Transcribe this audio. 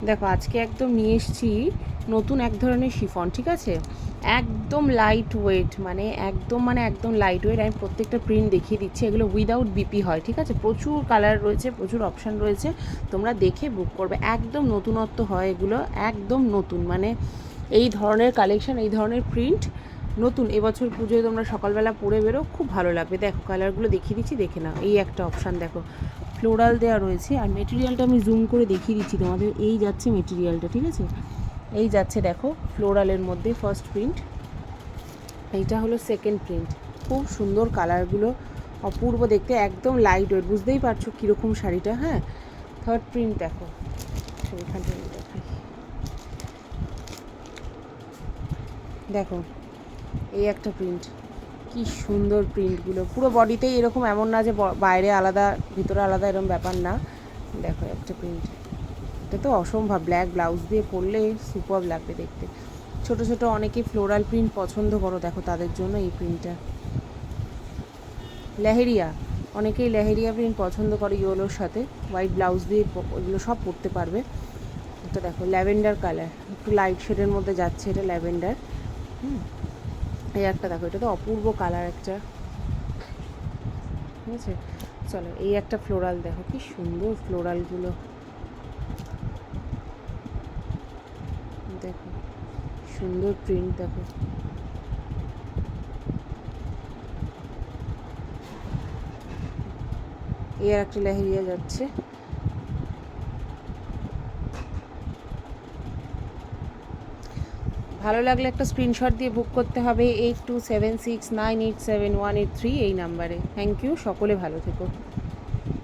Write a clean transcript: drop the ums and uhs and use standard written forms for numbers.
দেখো আজকে একদম নিয়ে এসেছি নতুন এক ধরনের শিফন, ঠিক আছে? একদম লাইট ওয়েট, একদম লাইট ওয়েট। আমি প্রত্যেকটা প্রিন্ট দেখিয়ে দিচ্ছি। এগুলো উইদাউট বিপি হয়, ঠিক আছে? প্রচুর কালার রয়েছে, প্রচুর অপশান রয়েছে, তোমরা দেখে বুক করবে। একদম নতুনত্ব হয় এগুলো, একদম নতুন। এই ধরনের কালেকশান, এই ধরনের প্রিন্ট নতুন। এবছর পুজোয় তোমরা সকালবেলা পরে বেরো, খুব ভালো লাগবে। দেখো কালারগুলো দেখিয়ে দিচ্ছি, দেখে নাও। এই একটা অপশান দেখো, ফ্লোরাল দেওয়া রয়েছে। আর মেটেরিয়ালটা আমি জুম করে দেখিয়ে দিচ্ছি তোমাদের। এই যাচ্ছে মেটেরিয়ালটা, ঠিক আছে? এই যাচ্ছে দেখো ফ্লোরালের মধ্যে ফার্স্ট প্রিন্ট, এইটা হলো সেকেন্ড প্রিন্ট। খুব সুন্দর কালারগুলো, অপূর্ব দেখতে, একদম লাইট ওয়েট। বুঝতেই পারছো কীরকম শাড়িটা। হ্যাঁ, থার্ড প্রিন্ট দেখো, এখান থেকে দেখাই। দেখো এই একটা প্রিন্ট, কি সুন্দর প্রিন্টগুলো। পুরো বডিতেই এরকম, এমন না যে বাইরে আলাদা ভিতরে আলাদা, এরকম ব্যাপার না। দেখো একটা প্রিন্ট, এটা তো অসম্ভব। ব্ল্যাক ব্লাউজ দিয়ে পরলে সুপার লাগবে দেখতে। ছোট ছোট অনেকেই ফ্লোরাল প্রিন্ট পছন্দ করো, দেখো তাদের জন্য এই প্রিন্টটা। লেহেরিয়া, অনেকেই লেহেরিয়া প্রিন্ট পছন্দ করে, ইয়েলোর সাথে হোয়াইট ব্লাউজ দিয়ে ওগুলো সব পরতে পারবে। এটা দেখো ল্যাভেন্ডার কালার, একটু লাইট শেডের মধ্যে যাচ্ছে, এটা ল্যাভেন্ডার। এই একটা দেখো, এটা তো অপূর্ব কালার একটা, ঠিক আছে? চলো এই একটা ফ্লোরাল দেখো, কি সুন্দর ফ্লোরালগুলো। দেখো সুন্দর প্রিন্ট, দেখো। এই আর একটা লেহেরিয়া যাচ্ছে। ভালো লাগলে একটা স্ক্রিনশট দিয়ে বুক করতে হবে 8276987183 এই নাম্বারে। থ্যাংক ইউ, সকলে ভালো থেকো।